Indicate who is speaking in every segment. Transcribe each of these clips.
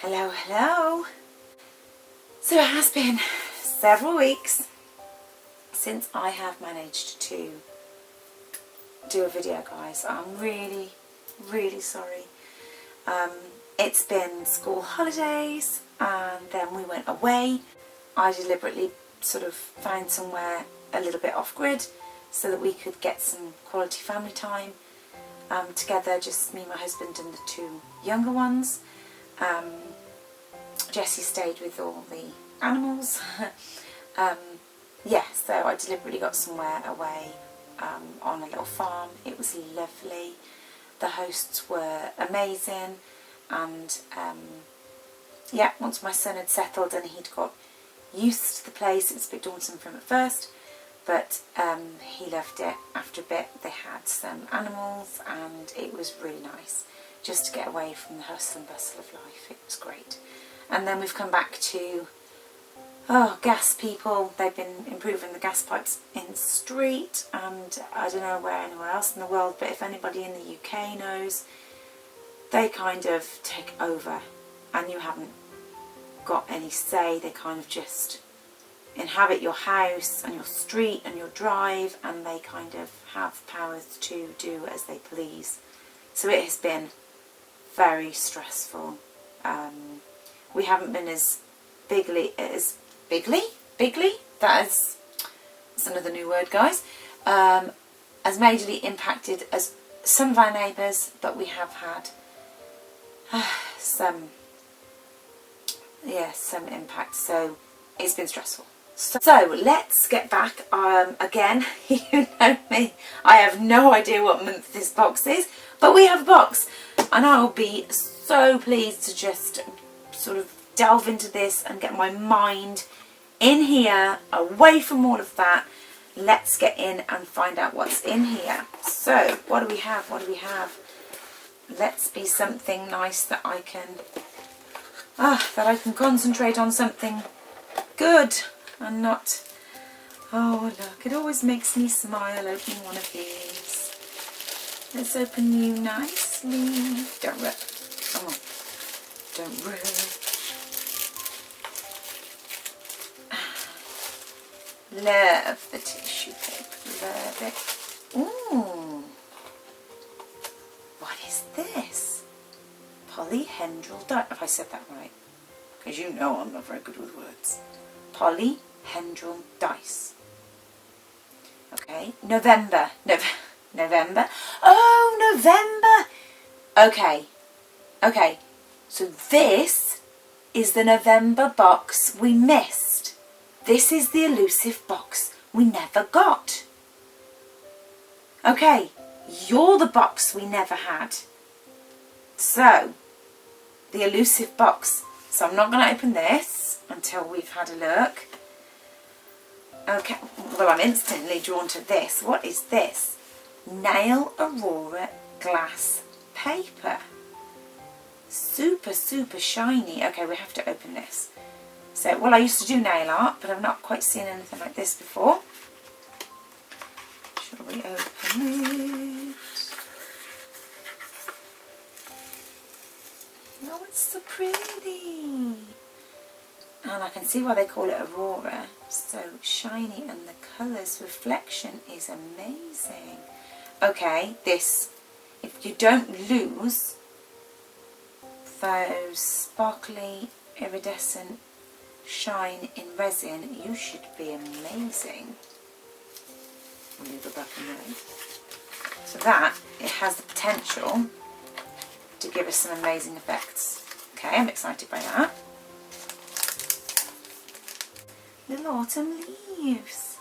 Speaker 1: Hello, hello. So it has been several weeks since I have managed to do a video, guys. I'm really, really sorry. It's been school holidays and then we went away. I deliberately sort of found somewhere a little bit off grid so that we could get some quality family time together, just me, my husband and the two younger ones. Jessie stayed with all the animals. Yeah, so I deliberately got somewhere away on a little farm. It was lovely. The hosts were amazing, and yeah, once my son had settled and he'd got used to the place, it was a bit daunting for him at first, but he loved it. After a bit they had some animals and it was really nice just to get away from the hustle and bustle of life. It was great. And then we've come back to gas people. They've been improving the gas pipes in the street, and I don't know where anywhere else in the world, but if anybody in the UK knows, they kind of take over and you haven't got any say. They kind of just inhabit your house and your street and your drive, and they kind of have powers to do as they please. So it has been very stressful. We haven't been as bigly, that's another new word, guys, as majorly impacted as some of our neighbours, but we have had some impact, so it's been stressful. So let's get back. Again, you know me, I have no idea what month this box is, but we have a box, and I'll be so pleased to just sort of delve into this and get my mind in here, away from all of that. Let's get in and find out what's in here. So what do we have? What do we have? Let's be something nice that I can concentrate on something good and not, oh look, it always makes me smile opening one of these. Let's open you nicely. Don't rip. Come on. Don't rip. Love the tissue paper. Love it. Ooh. What is this? Polyhedral dice. Have I said that right? Because you know I'm not very good with words. Polyhedral dice. Okay. November. November. Oh, November. Okay. Okay. So this is the November box we missed. This is the elusive box we never got. Okay. You're the box we never had. So, the elusive box. So I'm not going to open this until we've had a look. Okay, well, I'm instantly drawn to this. What is this? Nail Aurora glass paper. Super, super shiny. Okay, we have to open this. So, well, I used to do nail art, but I've not quite seen anything like this before. Shall we open it? Oh, it's so pretty. And I can see why they call it Aurora. So shiny, and the colours reflection is amazing. Okay, this, if you don't lose those sparkly, iridescent shine in resin, you should be amazing. We'll leave it back in there. So that, it has the potential to give us some amazing effects. Okay, I'm excited by that. Little autumn leaves.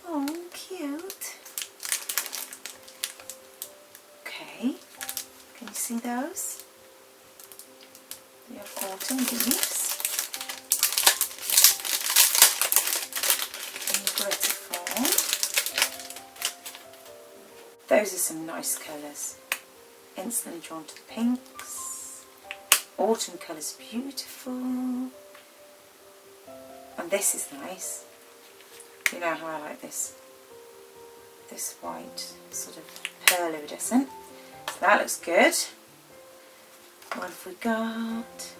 Speaker 1: Oh, cute. Okay, can you see those? We have autumn leaves. In glitter form. Those are some nice colours. Instantly drawn to the pinks. Autumn colours, beautiful. And this is nice. You know how I like this. This white, sort of pearl iridescent. So that looks good. What have we got?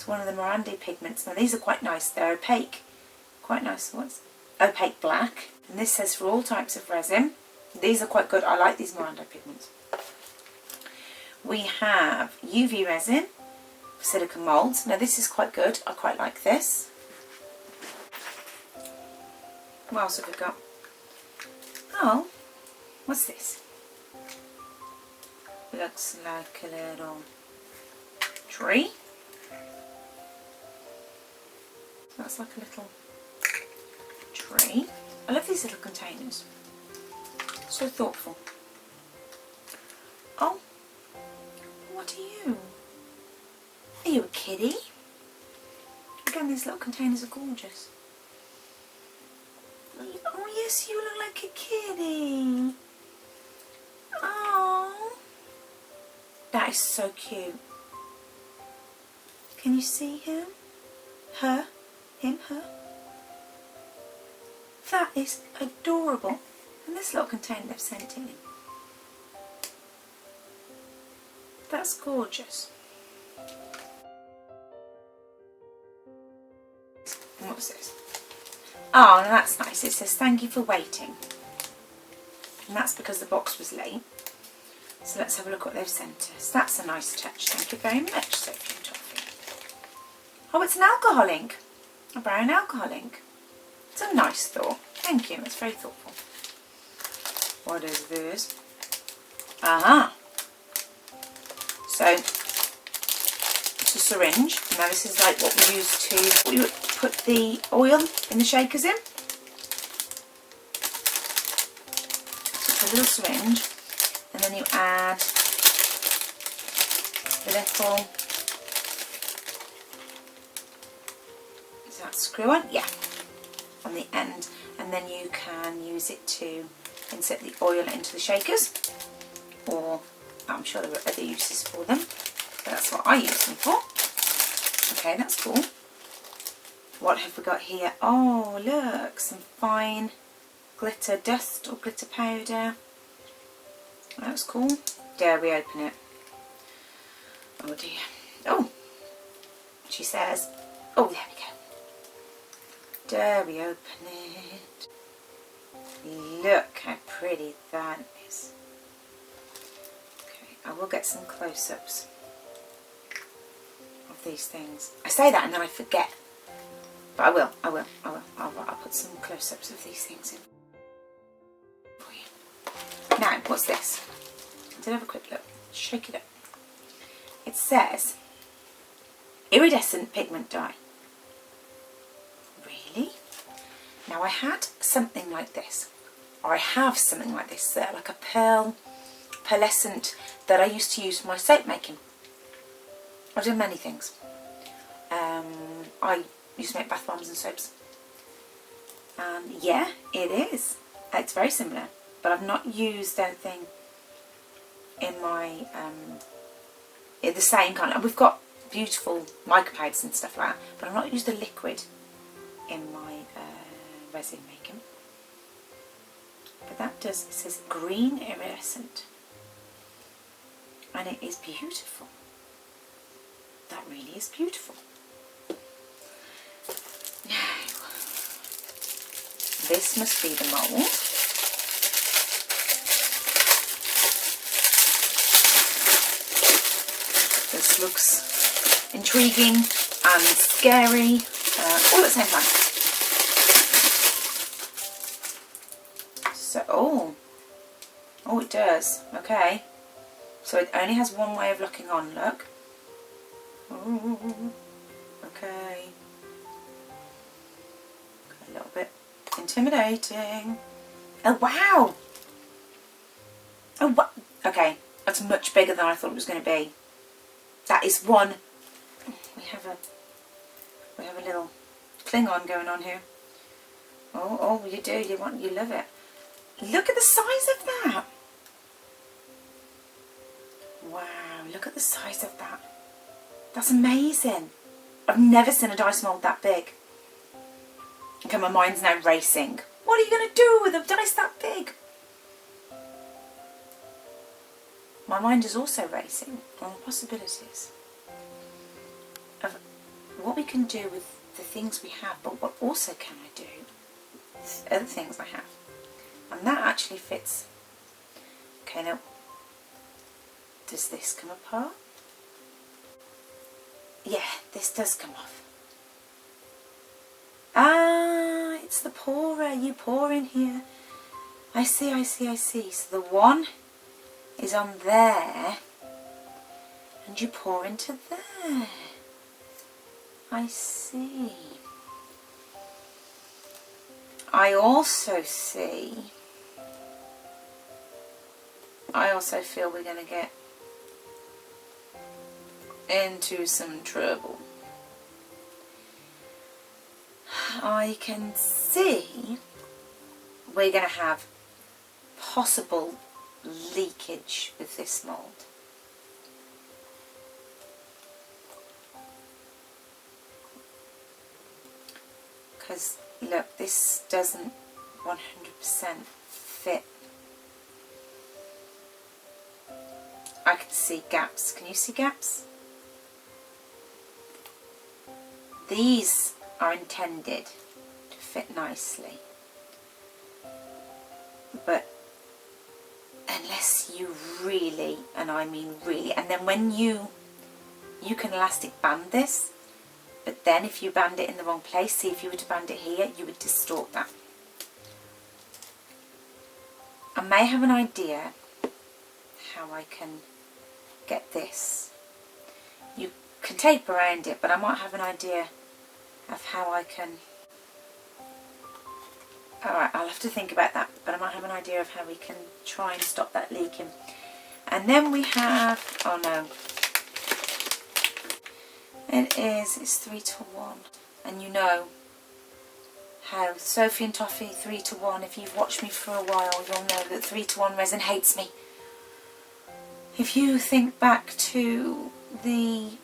Speaker 1: It's one of the Miranda pigments. Now these are quite nice. They're opaque. Quite nice ones. Opaque black. And this says for all types of resin. These are quite good. I like these Miranda pigments. We have UV resin, silicone moulds. Now this is quite good. I quite like this. What else have we got? Oh, what's this? Looks like a little tree. That's like a little tree. I love these little containers. So thoughtful. Oh, what are you? Are you a kitty? Again, these little containers are gorgeous. Oh yes, you look like a kitty. Oh, that is so cute. Can you see him? Her? Him? Her? That is adorable. And this little container they've sent it in. That's gorgeous. And what's this? Oh, no, that's nice. It says thank you for waiting. And that's because the box was late. So let's have a look what they've sent us. That's a nice touch. Thank you very much, Sophie Toffee. Oh, it's an alcohol ink. A brown alcohol ink. It's a nice thought. Thank you. It's very thoughtful. What is this? Aha. So, it's a syringe. Now this is like what we use to put the oil in the shakers in. So it's a little syringe. And then you add the little, is that screw on? Yeah, on the end. And then you can use it to insert the oil into the shakers, or I'm sure there are other uses for them, but that's what I use them for. Okay, that's cool. What have we got here? Oh, look, some fine glitter dust or glitter powder. That was cool. Dare we open it? Oh dear. Oh, she says, oh, there we go. Dare we open it? Look how pretty that is. Okay, I will get some close-ups of these things. I say that and then I forget. But I will. I'll put some close-ups of these things in. Now, what's this? Let's have a quick look. Shake it up. It says iridescent pigment dye. Really? Now I had something like this, or I have something like this, like a pearlescent that I used to use for my soap making. I've done many things. I used to make bath bombs and soaps. And yeah, it is. It's very similar. But I've not used anything in my, the same kind of, we've got beautiful mica powders and stuff like that, but I've not used a liquid in my resin making. But that does, it says green iridescent. And it is beautiful. That really is beautiful. Now, this must be the mould. This looks intriguing and scary all at the same time. So, oh, it does. Okay. So it only has one way of locking on. Look. Oh, okay. A little bit intimidating. Oh wow. Oh what? Okay, that's much bigger than I thought it was going to be. That is one. We have a little Klingon going on here. Oh, you do. You love it. Look at the size of that. Wow, look at the size of that. That's amazing. I've never seen a dice mould that big. Okay, my mind's now racing. What are you going to do with a dice that big? My mind is also racing on the possibilities of what we can do with the things we have, but what also can I do with other things I have. And that actually fits. Okay, now, does this come apart? Yeah, this does come off. Ah, it's the pourer. You pour in here. I see, I see, I see. So the one is on there, and you pour into there. I see. I also feel we're going to get into some trouble. I can see we're going to have possible leakage with this mould. Because look, this doesn't 100% fit. I can see gaps. Can you see gaps? These are intended to fit nicely, but unless you really, and I mean really, and then when you can elastic band this, but then if you band it in the wrong place, see if you were to band it here, you would distort that. I may have an idea how I can get this. You can tape around it, but I might have an idea of how I can. Alright, I'll have to think about that, but I might have an idea of how we can try and stop that leaking. And then we have, oh no, it's 3-to-1, and you know how Sophie and Toffee 3-to-1, if you've watched me for a while, you'll know that 3-to-1 resin hates me. If you think back to the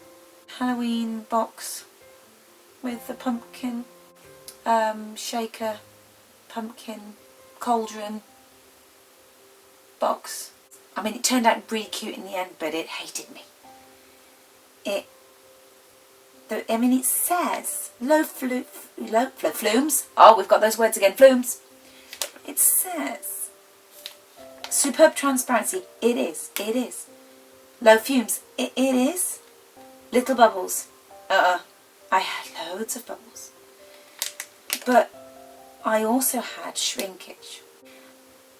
Speaker 1: Halloween box with the pumpkin shaker, pumpkin cauldron box, I mean, it turned out really cute in the end, but it hated me. It says low flumes. Oh, we've got those words again, flumes. It says superb transparency. It is. Low fumes. It is. Little bubbles. I had loads of bubbles. But I also had shrinkage.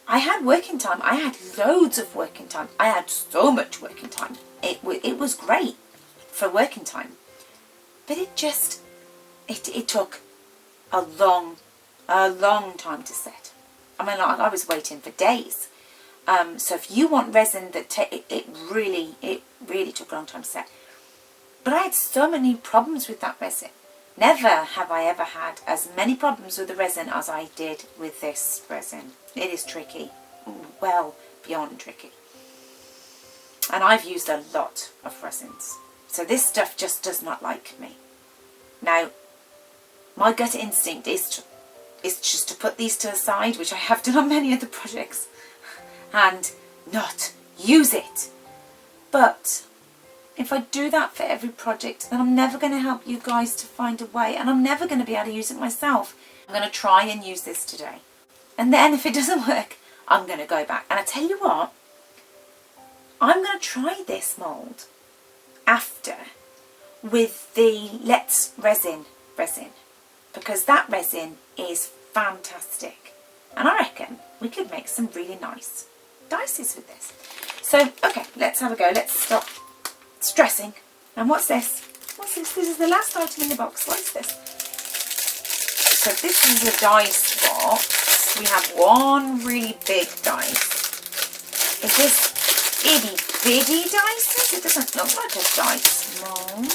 Speaker 1: I had working time. I had loads of working time. I had so much working time. It was great for working time. But it took a long time to set. I mean, like, I was waiting for days. So if you want resin that it really took a long time to set. But I had so many problems with that resin. Never have I ever had as many problems with the resin as I did with this resin. It is tricky, well beyond tricky. And I've used a lot of resins. So this stuff just does not like me. Now, my gut instinct is just to put these to the side, which I have done on many other projects, and not use it. But if I do that for every project, then I'm never going to help you guys to find a way, and I'm never going to be able to use it myself. I'm going to try and use this today. And then if it doesn't work, I'm going to go back. And I tell you what, I'm going to try this mould after with the Let's Resin, because that resin is fantastic. And I reckon we could make some really nice dices with this. So, okay, let's have a go. Let's stop stressing. And what's this? What's this? This is the last item in the box. What is this? So this is a dice box. We have one really big dice. Is this itty bitty dices? It doesn't look like a dice mold.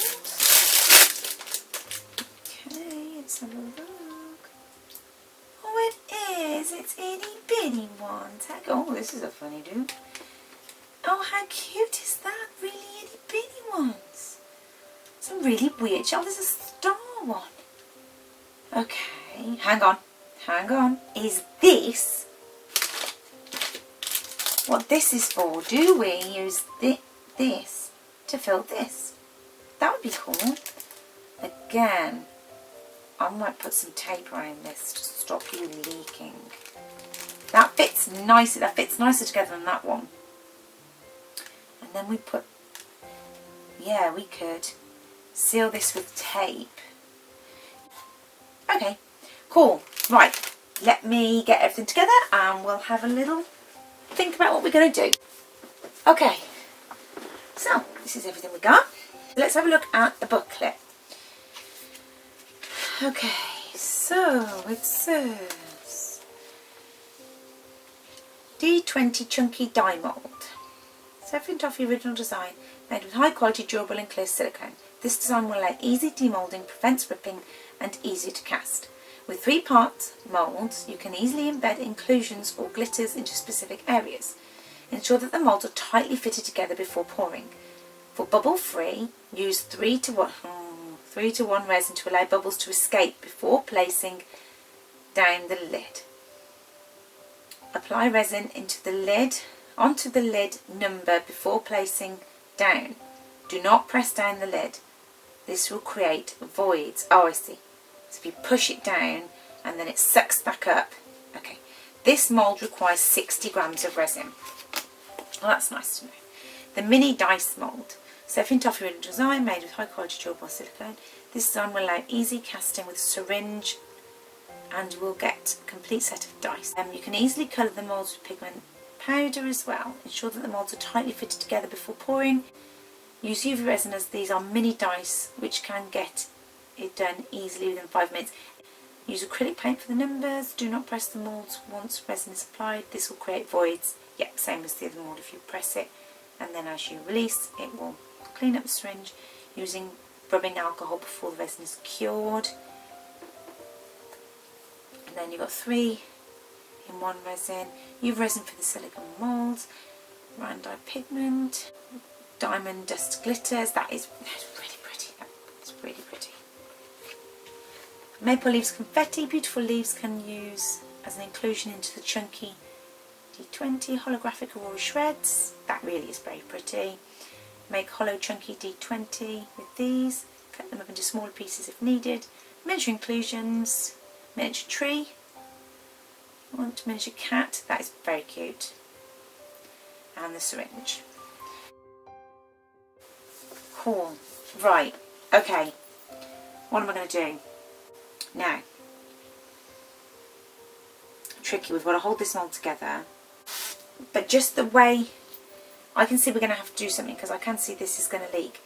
Speaker 1: Okay, let's have a look. Oh, it is. It's itty bitty ones. Oh, this is a funny dude. Oh, how cute is that? Really itty bitty ones. Some really weird. Oh, there's a star one. Okay, hang on. Is this what this is for? Do we use this to fill this? That would be cool. Again, I might put some tape around this to stop you leaking. That fits nicer. That fits nicer together than that one. And then we put, yeah, we could seal this with tape. Okay, cool. Right, let me get everything together and we'll have a little think about what we're going to do. Okay, so this is everything we got. Let's have a look at the booklet. Okay, so it says D20 Chunky Die Mould. Sophie Toffee original design made with high quality durable and clear silicone. This design will allow easy demoulding, prevents ripping and easy to cast. With 3-part moulds, you can easily embed inclusions or glitters into specific areas. Ensure that the moulds are tightly fitted together before pouring. For bubble free, use 3 to 1 resin to allow bubbles to escape before placing down the lid. Apply resin onto the lid number before placing down. Do not press down the lid. This will create voids. Oh, I see. So if you push it down and then it sucks back up. Okay. This mould requires 60 grams of resin. Well, that's nice to know. The mini dice mould. Sophie Toffee original design made with high quality durable silicone. This design will allow easy casting with a syringe and will get a complete set of dice. You can easily colour the moulds with pigment powder as well. Ensure that the moulds are tightly fitted together before pouring. Use UV resin as these are mini dice which can get it done easily within 5 minutes. Use acrylic paint for the numbers. Do not press the moulds once resin is applied. This will create voids. Yep, same as the other mould. If you press it and then as you release, it will clean up the syringe using rubbing alcohol before the resin is cured. And then you've got 3 in 1 resin. UV resin for the silicone moulds. Round dye pigment. Diamond dust glitters. That's really pretty. It's really pretty. Maple leaves confetti. Beautiful leaves can use as an inclusion into the chunky D20 holographic aurora shreds. That really is very pretty. Make hollow chunky D20 with these. Cut them up into smaller pieces if needed. Miniature inclusions. Miniature tree. I want a miniature cat. That is very cute. And the syringe. Cool. Right. Okay. What am I going to do? Now, tricky. We've got to hold this mould together. But just the way I can see we're going to have to do something because I can see this is going to leak.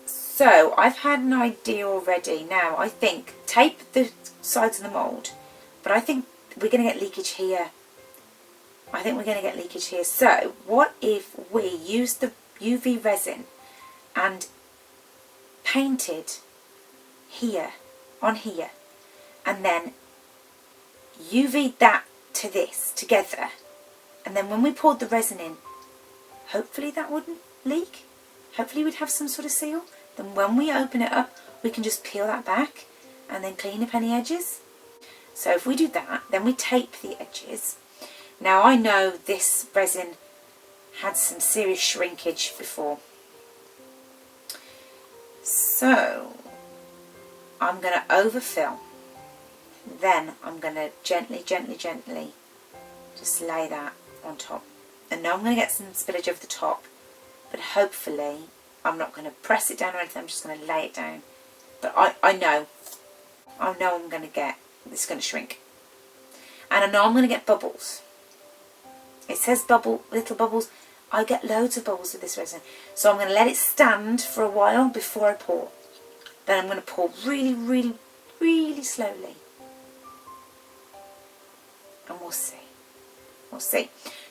Speaker 1: So I've had an idea already. Now I think tape the sides of the mould, but I think we're going to get leakage here. So what if we use the UV resin and painted here, on here, and then UV that to this together, and then when we poured the resin in, hopefully that wouldn't leak. Hopefully we'd have some sort of seal. Then when we open it up, we can just peel that back and then clean up any edges. So if we do that, then we tape the edges. Now I know this resin had some serious shrinkage before. So I'm going to overfill. Then I'm going to gently just lay that on top. And now I'm going to get some spillage over the top, but hopefully I'm not going to press it down or anything. I'm just going to lay it down. But I know I'm going to get this is going to shrink, and I know I'm going to get bubbles. It says little bubbles. I get loads of bubbles with this resin, so I'm going to let it stand for a while before I pour. Then I'm going to pour really slowly, and we'll see.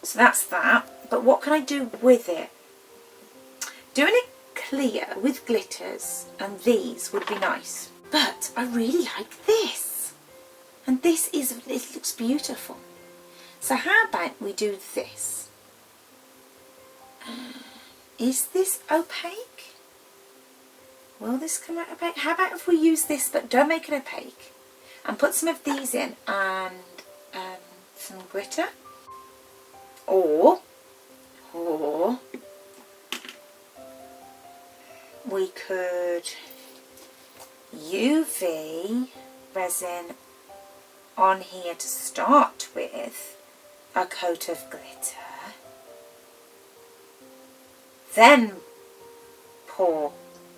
Speaker 1: So that's that. But what can I do with it? Doing it clear with glitters and these would be nice. But I really like this. And it looks beautiful. So how about we do this? Is this opaque? Will this come out opaque? How about if we use this but don't make it opaque? And put some of these in and some glitter. Or we could UV resin on here to start with, a coat of glitter, then pour.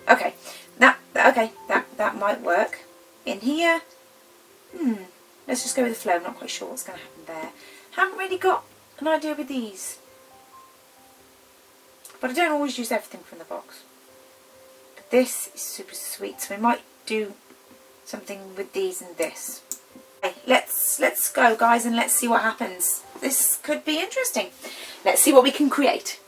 Speaker 1: Okay, that might work. In here, let's just go with the flow. I'm not quite sure what's going to happen there. Haven't really got an idea with these, but I don't always use everything from the box. But this is super sweet, so we might do something with these and this. Okay, let's go, guys, and let's see what happens. This could be interesting. Let's see what we can create.